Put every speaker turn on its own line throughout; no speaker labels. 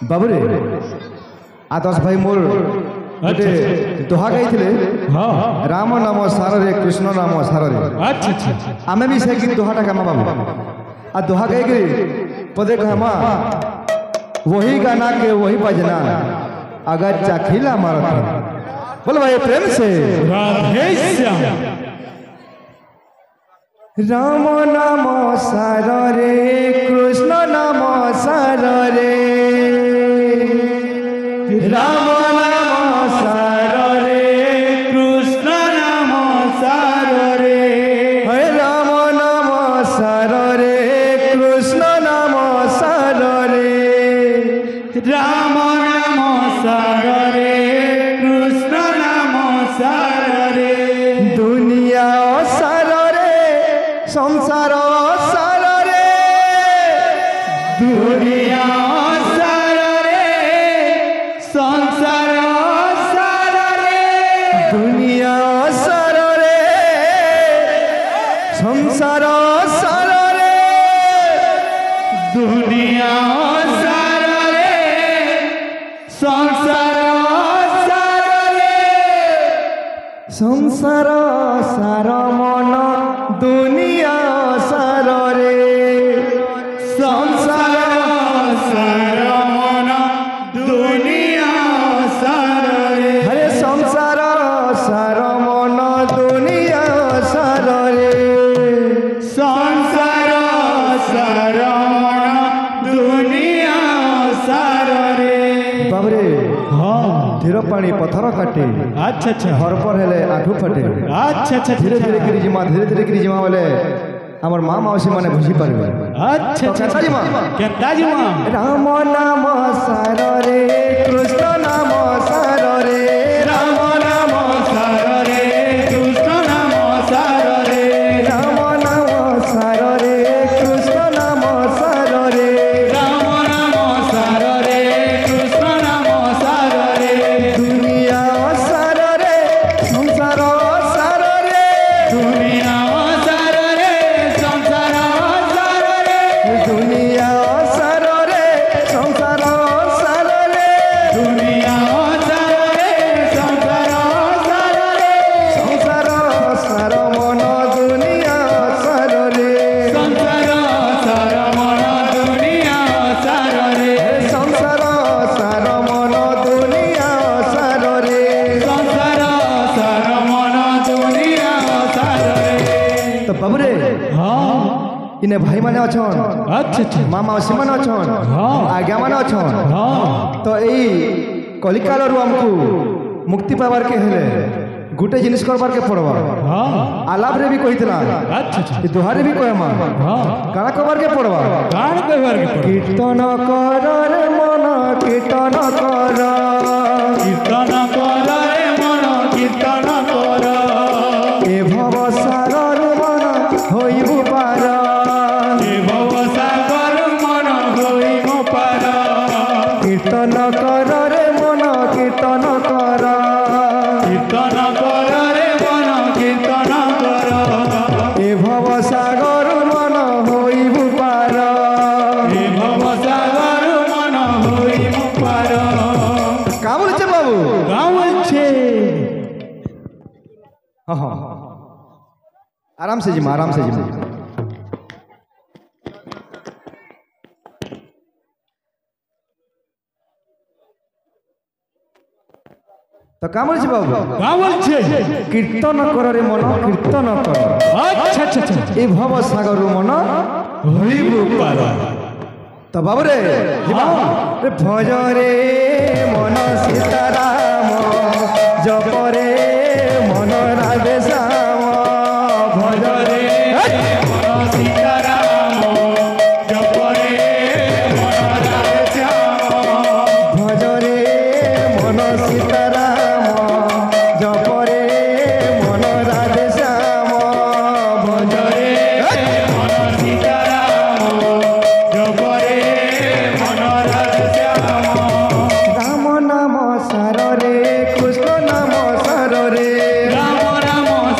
बाबूरे आ 10 भाई मोर गोटे दोहा गाइथिले राम नाम सारे कृष्ण नाम सारे आमे भी से गीत दोहाटा गामा बाबू आ दोहा गाई गई पदे कहमा वही गाना के वही बजना अगर चाखिला मारता बोल भाई प्रेम से राम नाम सारे कृष्ण नाम सारे राम नाम सारे कृष्ण नाम सारे राम नाम सारे कृष्ण नाम सारे राम नाम सारे कृष्ण नाम सारे दुनिया सारे संसार सारे दुनिया संसार सारे दुनिया सारे संसार सारे दुनिया सारे संसार सारे संसार सार मन दुनिया सारे संसार सार मन दुनिया सारे हरे संसार सार मन दुनिया सारे संसार सार मन दुनिया सारे बाबरे धीर पानी पत्थर काटे अच्छा हर पर हेले आठू फटे अच्छा धीरे धीरे गिरी जिमा बोले हमर माँ मौसी माने बुझी पारबे अच्छा राम नाम सारे कृष्ण नाम सारे राम नाम सारे कृष्ण नाम सारे राम नाम सारे कृष्ण नाम सारे राम नाम सारे कृष्ण नाम सारे दुनिया सारे संसार सारे दुनिया दुनिया सारे संसार सारे दुनिया सारे संसार सारे संसार सार मन दुनिया सारे संसार सार मन दुनिया सारे संसार सार मन दुनिया सारे संसार सार मन दुनिया सारे तो बाबूरे इने भाई माने अछन अच्छा मामा मौसी माने अछन आज्ञा माने अछन तो एई कलिकाल रु हमकु मुक्ति पावर के हेले गुटे जिनिस करबार के पड़वा आलाप रे भी कहितला अच्छा दोहारे भी कहमा काना करबार के पड़वा कान कहबार के कीर्तन कर रे मन कीर्तन कर कीर्तन कर रे मन कीर्तन कर ए भव सागर मन होइबु पार कीर्तन कर रे मन कीर्तन कर कीर्तन कर रे मन कीर्तन कर ए भव सागर मन होइबु पार ए भव सागर मन होइबु पार का बोलछे बाबू का बोलछे हां आराम से जिमा तो का बोलछे बाबू का बोलछे कीर्तन कर रे मन कीर्तन कर अच्छा ए भव सागर मन होइबु पार तो बाबू रे भज रे मन सीताराम जप रे मन राधे श्याम भज रे मन सीताराम जप रे मन राधे श्याम भज रे मन सीताराम कृष्ण नाम सारे राम नाम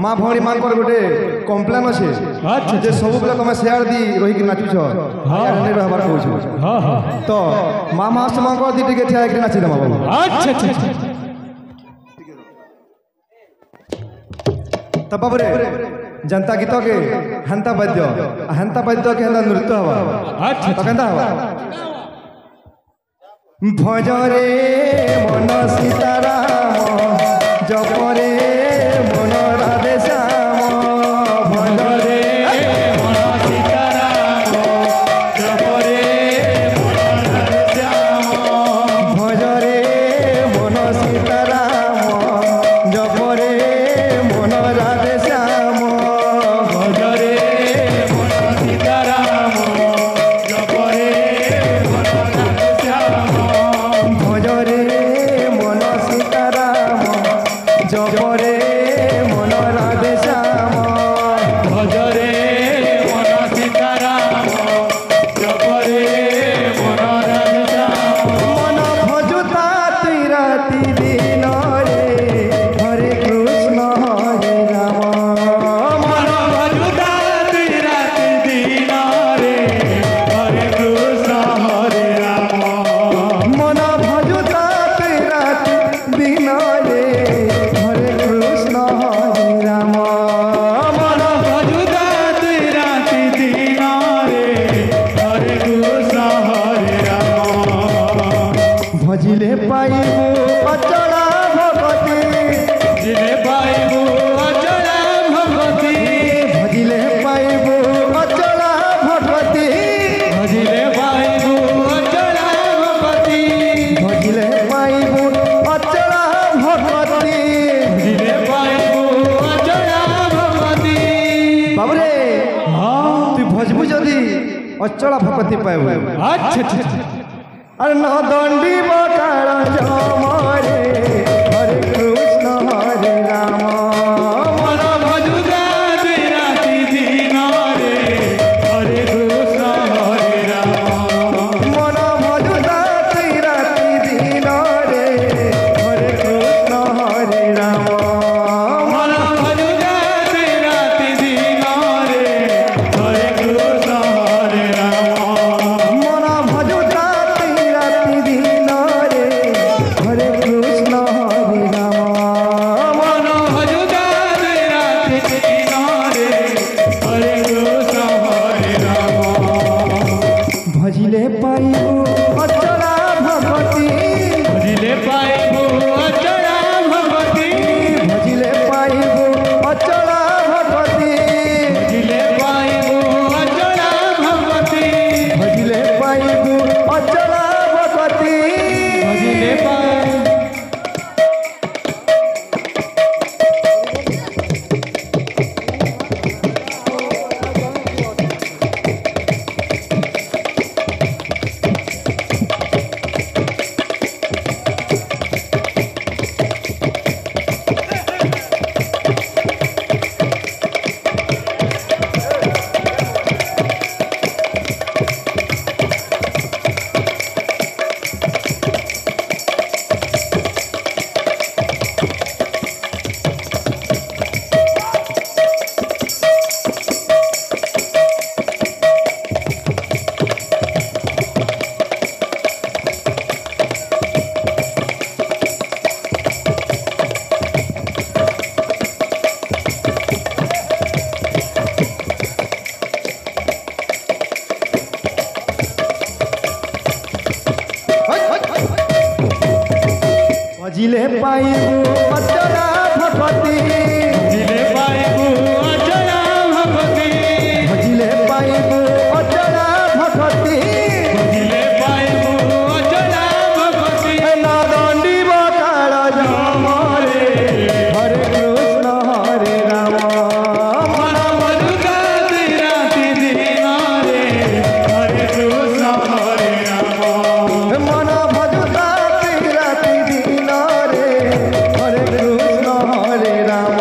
মা ভৌণী মানকর গোটে কমপ্লেন আছে যে সবুবেলে তুমি সেয়ার দি রহিকি নাচুছ রহবার কହୁছ তো মা মাস মানকর দি টিকে ঠিয়া ହେଇକି ନାଚି ଦେମା ବାବୁ
আচ্ছা আচ্ছা
ତ ବାବୁରେ जनता गीत के हंता बाद्य के हंता नृत्य हवा
अच्छा
तो केंता हवा भजरे मन सीताराम जपरे मन राधे श्याम भजरे
मन सीताराम जपरे मन राधे श्याम
भजरे मन सीताराम जपरे मन राधे श्याम
भजरे मन सीताराम जपरे मन राधे श्याम
भजरे मन सीताराम जपरे मन राधे श्याम
भजरे मन सीताराम जपरे मन राधे श्याम
मन भजुता तुई राति दिन रे हरे कृष्ण हरे राम
मन भजुता तुई राति दिन रे हरे कृष्ण हरे राम
मन भजुता तुई राति दिन रे हरे कृष्ण हरे राम
मन भजुता तुई राति दिन रे हरे कृष्ण हरे राम
भजिले पाइबु अचला भगवती
जिले पाइबु अचला भगवती
भजिले पाइबु अचला भगवती
भजिले पाइबु अचला भगवती
भजिले पाइबु अचला भगवती
जिले पाइबु अचला भगवती
बाबरे
हाँ
तु भजबु जदि अचला भगवती पाइबु
अच्छा अच्छा
अरे न दंडी बकार जमरे हरे कृष्ण हरे राम
मन भजुता तुई राति दिन रे हरे कृष्ण हरे राम
मन भजुता तुई राति दिन रे हरे कृष्ण हरे राम
मन भजुता तुई राति दिन रे हरे कृष्ण हरे राम
मन भजुता तुई राति दिन रे हरे कृष्ण हरे राम
मन भजुता तुई राति दिन रे हरे कृष्ण हरे राम
भजिले पाइबु अचला भगवती
भजिले पाइबु अचला भगवती
भजिले पाइबु अचला भगवती
भजिले पाइबु अचला भगवती
भजिले पाइबु अचला भगवती
भजिले पाइबु
भजिले पाइबु अचला भगवती
भजिले पाइबु अचला भगवती
भजिले पाइबु अचला भगवती
भजिले पाइबु अचला भगवती
न दंडी बकार जमरे हरे कृष्ण हरे राम
मन भजुता तुई राति दिन रे हरे कृष्ण हरे राम
मन भजुता तुई राति दिन रे हरे कृष्ण हरे राम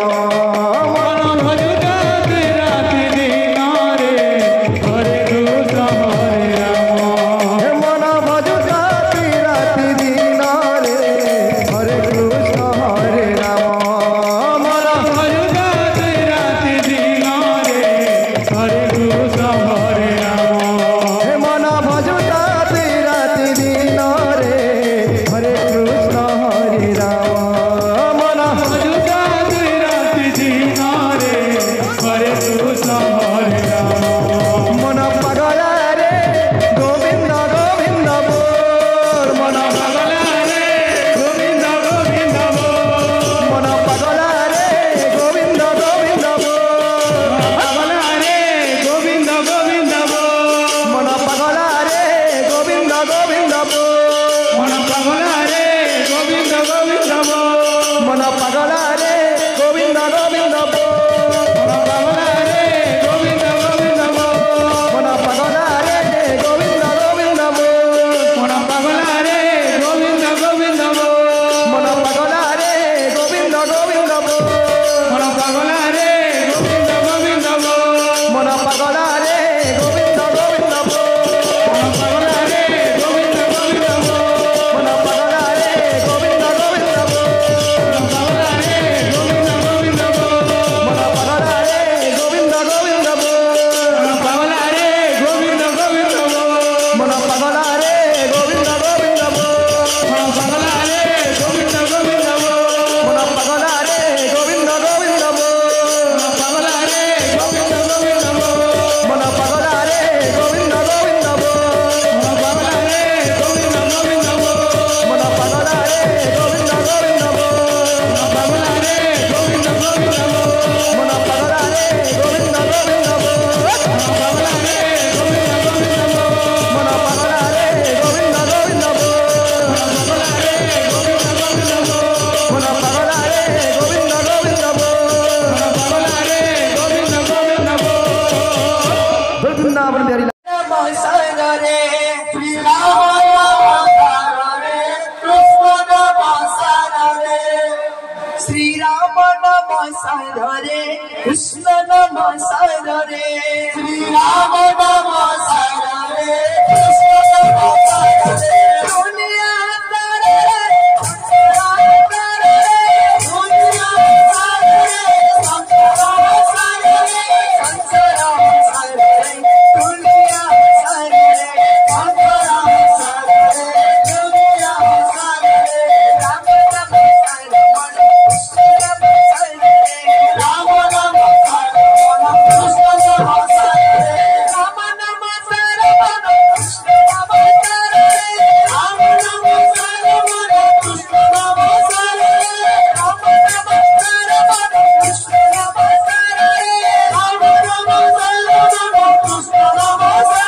अपन प्यारी
श्री राम नम सारे कृष्ण नम सारे श्री राम नम सारे कृष्ण नम सारे दुनिया तारे दुनिया तारे दुनिया तारे संसार सारे संसार सारे दुनिया सारे संसार सारे दुनिया सारे राम नम सारे राम नम सारे कृष्ण नम सारे राम नम सारे कृष्ण नम सारे राम नम सारे कृष्ण नम सारे राम नम सारे कृष्ण नम सारे राम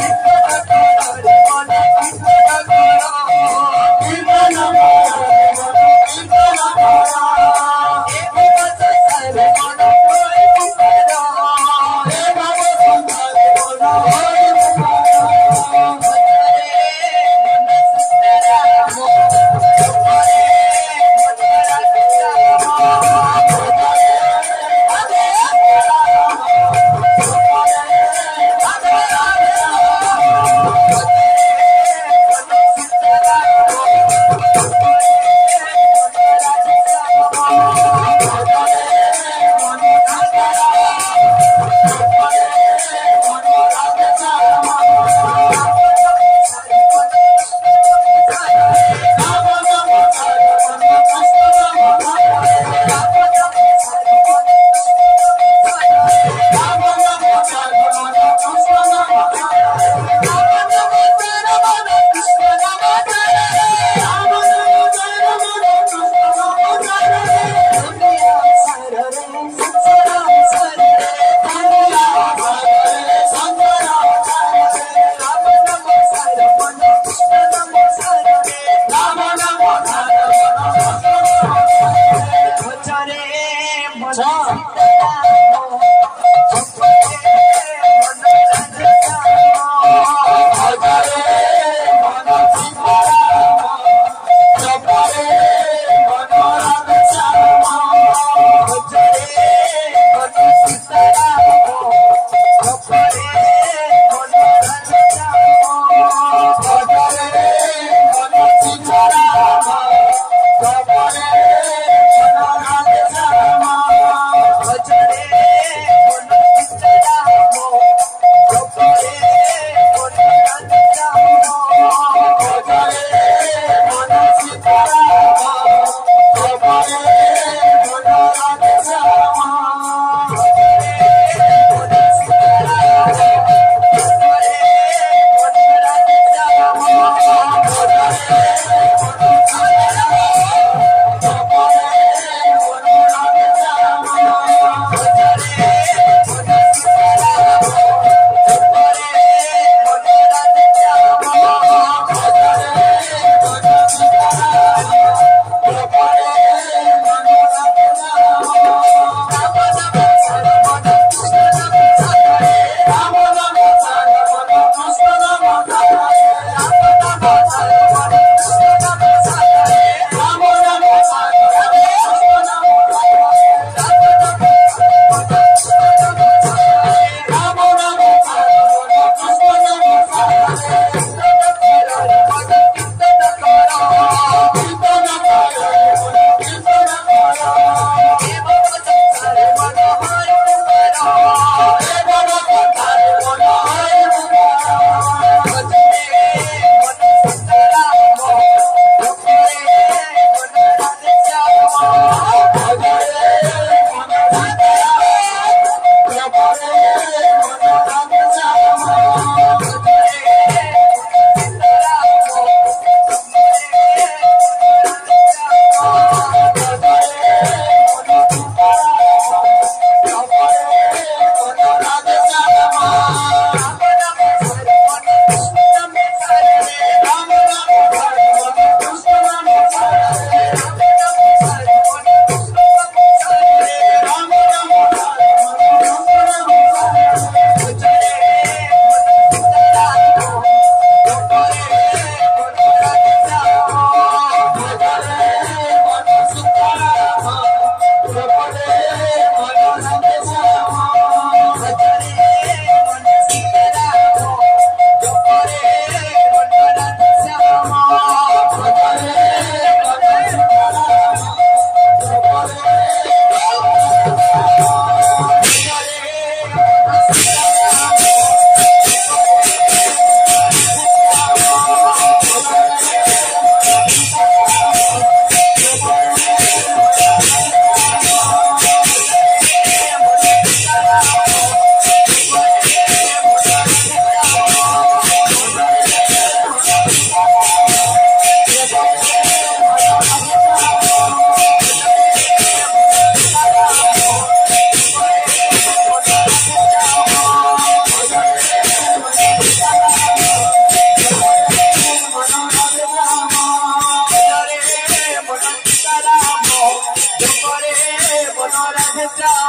नम सारे कृष्ण नम सारे जाओ